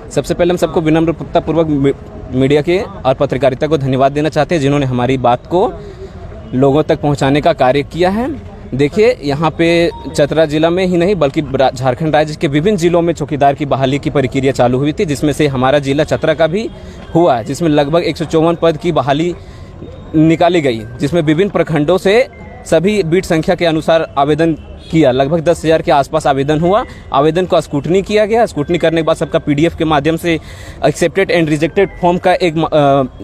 सबसे पहले हम सबको विनम्रतापूर्वक मीडिया के और पत्रकारिता को धन्यवाद देना चाहते हैं जिन्होंने हमारी बात को लोगों तक पहुंचाने का कार्य किया है। देखिए, यहाँ पे चतरा जिला में ही नहीं बल्कि झारखंड राज्य के विभिन्न जिलों में चौकीदार की बहाली की प्रक्रिया चालू हुई थी, जिसमें से हमारा जिला चतरा का भी हुआ, जिसमें लगभग 154 पद की बहाली निकाली गई, जिसमें विभिन्न प्रखंडों से सभी बीट संख्या के अनुसार आवेदन किया। लगभग 10,000 के आसपास आवेदन हुआ। आवेदन को स्क्रूटनी किया गया। स्क्रूटनी करने के बाद सबका PDF के माध्यम से एक्सेप्टेड एंड रिजेक्टेड फॉर्म का एक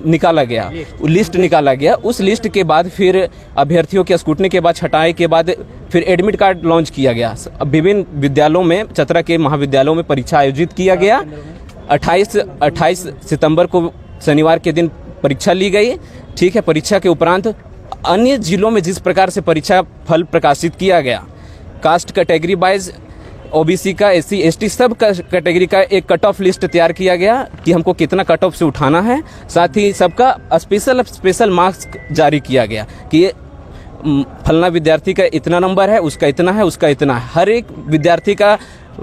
निकाला गया, लिस्ट निकाला गया। उस लिस्ट के बाद फिर अभ्यर्थियों के स्क्रूटनी के बाद छटाई के बाद फिर एडमिट कार्ड लॉन्च किया गया। विभिन्न विद्यालयों में, चतरा के महाविद्यालयों में परीक्षा आयोजित किया गया। 28 सितंबर को शनिवार के दिन परीक्षा ली गई। ठीक है, परीक्षा के उपरांत अन्य जिलों में जिस प्रकार से परीक्षा फल प्रकाशित किया गया, कास्ट कैटेगरी वाइज OBC का, SC ST सब कैटेगरी का एक कट ऑफ लिस्ट तैयार किया गया कि हमको कितना कट ऑफ से उठाना है। साथ ही सबका स्पेशल मार्क्स जारी किया गया कि फलना विद्यार्थी का इतना नंबर है, उसका इतना है, उसका इतना है। हर एक विद्यार्थी का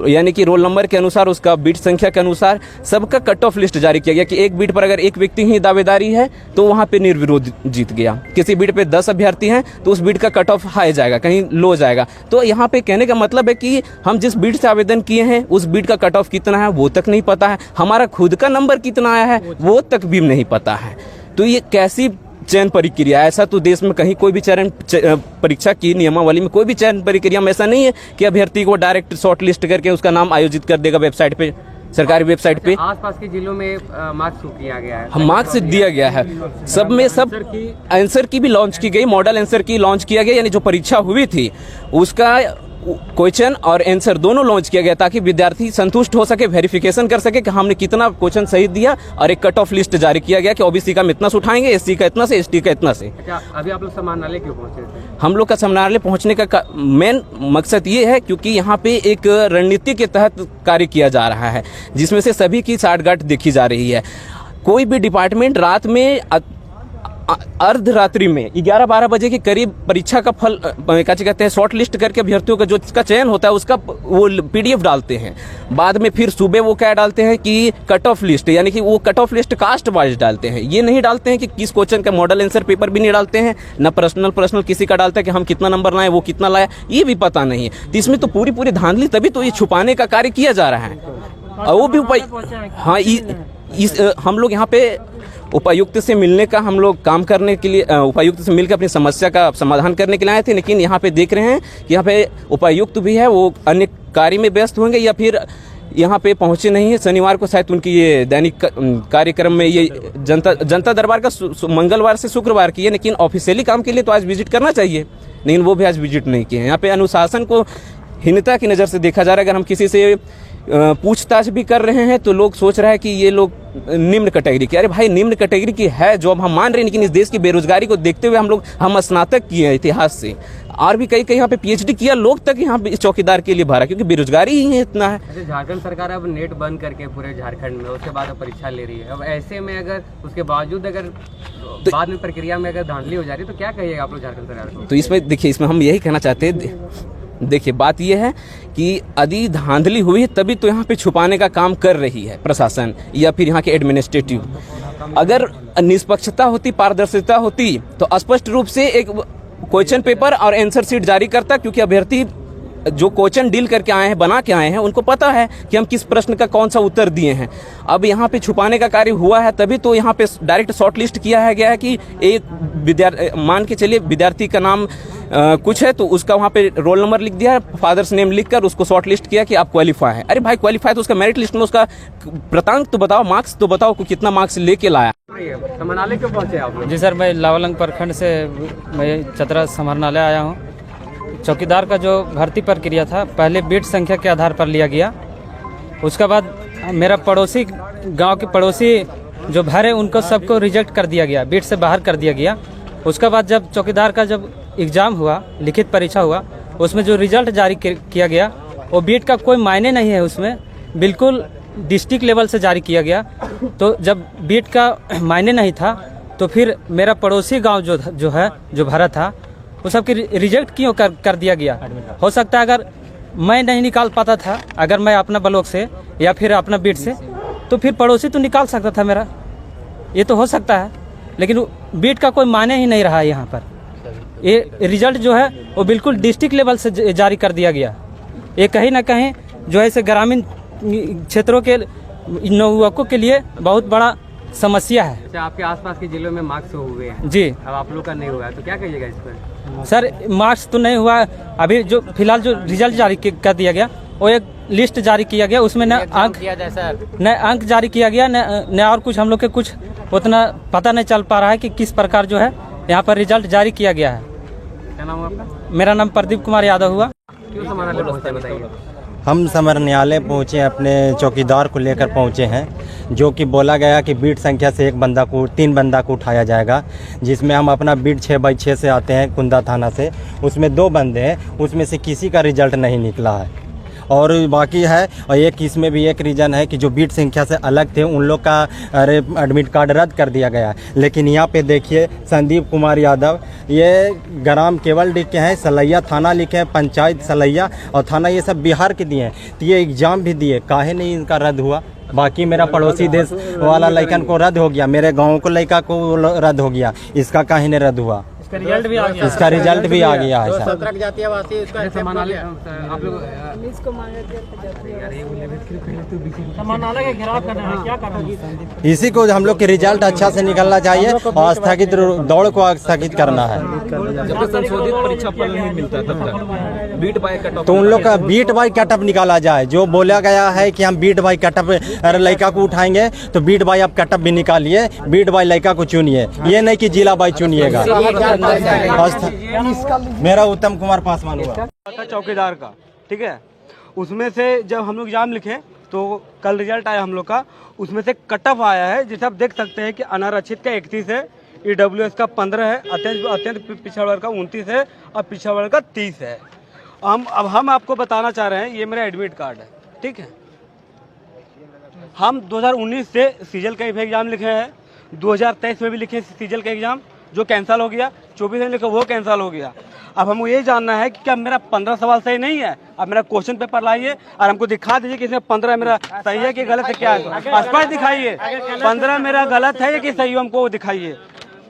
यानी कि रोल नंबर के अनुसार, उसका बीट संख्या के अनुसार सबका कट ऑफ लिस्ट जारी किया गया कि एक बीट पर अगर एक व्यक्ति ही दावेदारी है तो वहाँ पे निर्विरोध जीत गया। किसी बीट पे 10 अभ्यर्थी हैं तो उस बीट का कट ऑफ हाई जाएगा, कहीं लो जाएगा। तो यहाँ पे कहने का मतलब है कि हम जिस बीट से आवेदन किए हैं उस बीट का कट ऑफ कितना है वो तक नहीं पता है, हमारा खुद का नंबर कितना आया है वो तक भी नहीं पता है। तो ये कैसी चयन प्रक्रिया? ऐसा तो देश में कहीं कोई भी चयन परीक्षा की नियमावली में कोई भी चयन प्रक्रिया में ऐसा नहीं है कि अभ्यर्थी को डायरेक्ट शॉर्ट लिस्ट करके उसका नाम आयोजित कर देगा वेबसाइट पे, सरकारी वेबसाइट पे। आसपास के जिलों में मार्क्स किया गया है, हम मार्क्स दिया गया है सब में। सब आंसर की भी लॉन्च की गई, मॉडल आंसर की लॉन्च किया गया, यानी जो परीक्षा हुई थी उसका क्वेश्चन और आंसर दोनों लॉन्च किया गया ताकि विद्यार्थी संतुष्ट हो सके, वेरिफिकेशन कर सके कि हमने कितना क्वेश्चन सही दिया। और एक कट ऑफ लिस्ट जारी किया गया कि OBC का हम इतना से उठाएंगे, SC का इतना से, ST का इतना से। अच्छा, अभी आप लोग समाहरणालय क्यों पहुंचे थे? हम लोग का समाहरणालय पहुंचने का मेन मकसद ये है क्योंकि यहाँ पे एक रणनीति के तहत कार्य किया जा रहा है जिसमें से सभी की साठगांठ देखी जा रही है। कोई भी डिपार्टमेंट रात में अर्धरात्रि में 11-12 बजे के करीब परीक्षा का फल क्या कहते हैं शॉर्ट लिस्ट करके अभ्यर्थियों का जो इसका चयन होता है उसका वो PDF डालते हैं। बाद में फिर सुबह वो क्या डालते हैं कि कट ऑफ लिस्ट, यानी कि वो cut off list caste wise डालते हैं। ये नहीं डालते हैं कि किस क्वेश्चन का मॉडल आंसर पेपर भी नहीं डालते हैं, न पर्सनल किसी का डालता है कि हम कितना नंबर लाए, वो कितना लाया, ये भी पता नहीं है। तो इसमें तो पूरी धांधली, तभी तो ये छुपाने का कार्य किया जा रहा है। और वो भी हम लोग यहाँ पे उपायुक्त से मिलने का हम लोग काम करने के लिए, उपायुक्त से मिलकर अपनी समस्या का समाधान करने के लिए आए थे। लेकिन यहाँ पे देख रहे हैं कि यहाँ पे उपायुक्त भी है, वो अन्य कार्य में व्यस्त होंगे या फिर यहाँ पे पहुँचे नहीं है। शनिवार को शायद उनकी ये दैनिक कार्यक्रम में ये जनता दरबार का मंगलवार से शुक्रवार की है, लेकिन ऑफिशियली काम के लिए तो आज विजिट करना चाहिए, लेकिन वो भी आज विजिट नहीं किए हैं। यहाँ पे अनुशासन को हीनता की नज़र से देखा जा रहा है। अगर हम किसी से पूछताछ भी कर रहे हैं तो लोग सोच रहे हैं कि ये लोग निम्न कैटेगरी के। अरे भाई, निम्न कैटेगरी की है जॉब, हम मान रहे हैं, लेकिन इस देश की बेरोजगारी को देखते हुए हम स्नातक किए हैं इतिहास से, और भी कई यहाँ पे PhD किया लोग तक यहाँ पे चौकीदार के लिए भरा, क्योंकि बेरोजगारी ही है इतना है। झारखंड सरकार अब नेट बंद करके पूरे झारखंड में उसके बाद परीक्षा ले रही है। अब ऐसे में अगर उसके बावजूद अगर बाद में प्रक्रिया में अगर धांधली हो जा रही है तो क्या कहिएगा आप लोग झारखंड सरकार को? तो इसमें देखिए, इसमें हम यही कहना चाहते हैं, देखिए बात यह है कि यदि धांधली हुई है तभी तो यहाँ पे छुपाने का काम कर रही है प्रशासन या फिर यहाँ के एडमिनिस्ट्रेटिव। अगर निष्पक्षता होती, पारदर्शिता होती तो स्पष्ट रूप से एक क्वेश्चन पेपर और आंसर शीट जारी करता, क्योंकि अभ्यर्थी जो क्वेश्चन डील करके आए हैं, बना के आए हैं, उनको पता है कि हम किस प्रश्न का कौन सा उत्तर दिए हैं। अब यहाँ पे छुपाने का कार्य हुआ है तभी तो यहाँ पे डायरेक्ट शॉर्ट लिस्ट किया गया है कि एक मान के चलिए विद्यार्थी का नाम कुछ है तो उसका वहाँ पे रोल नंबर लिख दिया, फादर्स नेम लिखकर उसको शॉर्ट लिस्ट किया कि आप क्वालिफाई है। अरे भाई, क्वालिफाई तो उसका मेरिट लिस्ट में उसका प्रांत तो बताओ, मार्क्स तो बताओ कि कितना मार्क्स लेके लाया। समाहरणालय क्यों पहुँचे आप लोग? जी सर, मैं लावलंग प्रखंड से मैं चतरा समाहरणालय आया हूँ। चौकीदार का जो भर्ती प्रक्रिया था पहले बीट संख्या के आधार पर लिया गया, उसके बाद मेरा पड़ोसी गांव के पड़ोसी जो भरे उनको सबको रिजेक्ट कर दिया गया, बीट से बाहर कर दिया गया। उसके बाद जब चौकीदार का जब एग्ज़ाम हुआ, लिखित परीक्षा हुआ, उसमें जो रिजल्ट जारी किया गया वो बीट का कोई मायने नहीं है, उसमें बिल्कुल डिस्ट्रिक्ट लेवल से जारी किया गया। तो जब बीट का मायने नहीं था तो फिर मेरा पड़ोसी गांव जो भरा था वो सबकी रिजेक्ट क्यों कर दिया गया? हो सकता है अगर मैं नहीं निकाल पाता था, अगर मैं अपना ब्लॉक से या फिर अपना बीट से, तो फिर पड़ोसी तो निकाल सकता था मेरा, ये तो हो सकता है, लेकिन बीट का कोई माने ही नहीं रहा यहाँ पर। ये रिजल्ट जो है वो बिल्कुल डिस्ट्रिक्ट लेवल से जारी कर दिया गया। ये कहीं ना कहीं जो है इसे ग्रामीण क्षेत्रों के नवयुवकों के लिए बहुत बड़ा समस्या है। अच्छा, आपके आसपास के जिलों में मार्क्स हुए हैं जी, अब आप लोग का नहीं हुआ है, तो क्या कहिएगा इस पर? सर मार्क्स तो नहीं हुआ, अभी जो फिलहाल जो रिजल्ट जारी कर दिया गया वो एक लिस्ट जारी किया गया, उसमें न अंक जारी किया गया, न और कुछ हम लोग के कुछ उतना पता नहीं चल पा रहा है कि किस प्रकार जो है यहाँ पर रिजल्ट जारी किया गया है। क्या नाम है आपका? मेरा नाम प्रदीप कुमार यादव हुआ। क्यों समानालय पहुंचे बताइए? हम समरन्यालय पहुँचे, अपने चौकीदार को लेकर पहुँचे हैं, जो कि बोला गया कि बीट संख्या से 3 बंदा को उठाया जाएगा, जिसमें हम अपना बीट 6/6 से आते हैं कुंदा थाना से, उसमें 2 बंदे हैं, उसमें से किसी का रिजल्ट नहीं निकला है और बाकी है। और एक इसमें भी एक रीज़न है कि जो बीट संख्या से अलग थे उन लोग का एडमिट कार्ड रद्द कर दिया गया। लेकिन यहाँ पे देखिए संदीप कुमार यादव, ये ग्राम केवल लिखे हैं, सलैया थाना लिखे हैं, पंचायत सलैया और थाना ये सब बिहार के दिए हैं, तो ये एग्ज़ाम भी दिए, काहे नहीं इनका रद्द हुआ? बाकी मेरा पड़ोसी देश वाला लड़कन को रद्द हो गया, मेरे गाँव को लड़का को रद्द हो गया, इसका काहे नहीं रद्द हुआ? इसका रिजल्ट भी आ गया है सर। समानालय आप लोग इसी को हम लोग के रिजल्ट अच्छा से निकलना चाहिए और स्थगित दौड़ को स्थगित करना है। जब तक संशोधित परीक्षा फल नहीं मिलता तब तक बीट बाय कट ऑफ, तो उन लोग का बीट बाई कटअप निकाला जाए। जो बोला गया है कि हम बीट बाई कटअप लड़का को उठाएंगे, तो बीट बाई आप कटअप भी निकालिए, बीट बाई लड़का को चुनिए, ये नहीं कि जिला बाई चुनिएगा। मेरा उत्तम कुमार पासवान हुआ था चौकीदार का, ठीक है। उसमें से जब हम लोग एग्जाम लिखे तो कल रिजल्ट आया हम लोग का, उसमें से कट ऑफ आया है, जैसे आप देख सकते हैं कि अनारक्षित का 31 है, EWS का 15 है, अत्यंत पिछड़ा वर्ग का 29 है और पिछड़ा वर्ग का 30 है। अब हम आपको बताना चाह रहे हैं, ये मेरा एडमिट कार्ड है, ठीक है। हम 2019 से सीजल का एग्जाम लिखे हैं, 2023 में भी लिखे सीजल का एग्जाम जो कैंसिल हो गया, 24 में लिखा वो कैंसिल हो गया। अब हमको ये जानना है कि क्या मेरा 15 सवाल सही नहीं है? अब मेरा क्वेश्चन पेपर लाइए और हमको दिखा दीजिए कि इसमें 15 मेरा सही है कि गलत है, क्या है स्पष्ट दिखाइए। 15 मेरा गलत है कि सही, हमको दिखाइए।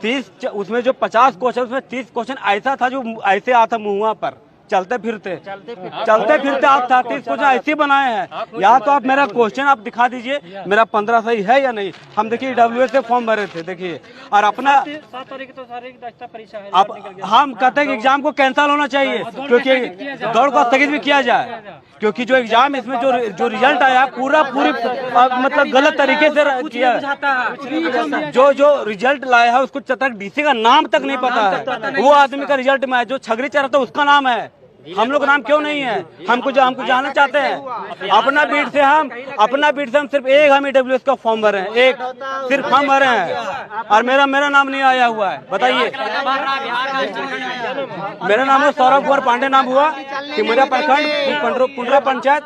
30 उसमें जो 50 क्वेश्चन, उसमें 30 क्वेश्चन ऐसा था जो ऐसे आता मुँह पर चलते फिरते आप 30 क्वेश्चन ऐसे बनाए हैं। या तो आप मेरा क्वेश्चन आप दिखा दीजिए मेरा 15 सही है या नहीं। हम देखिए EWS से फॉर्म भरे थे, देखिए, और अपना 7 तारीख तो सारी दस्ता परीक्षा है। अब हम कहते हैं कि एग्जाम को कैंसिल होना चाहिए, क्योंकि दौड़ को स्थगित भी किया जाए, क्योंकि जो एग्जाम इसमें जो रिजल्ट आया पूरी मतलब गलत तरीके से किया। जो रिजल्ट लाया है उसको तक DC का नाम तक नहीं पता है, वो आदमी का रिजल्ट में है जो छगरी चढ़ा था उसका नाम है, हम लोग नाम क्यों नहीं है? हमको जानना चाहते हैं। अपना बीट से हम सिर्फ एक हम EWS का फॉर्म भरे हैं, एक सिर्फ हम भरे हैं और मेरा नाम नहीं आया हुआ है। बताइए, मेरा नाम है सौरभ कुमार पांडे, नाम हुआ सिमरिया प्रखंड पुंडरा पंचायत।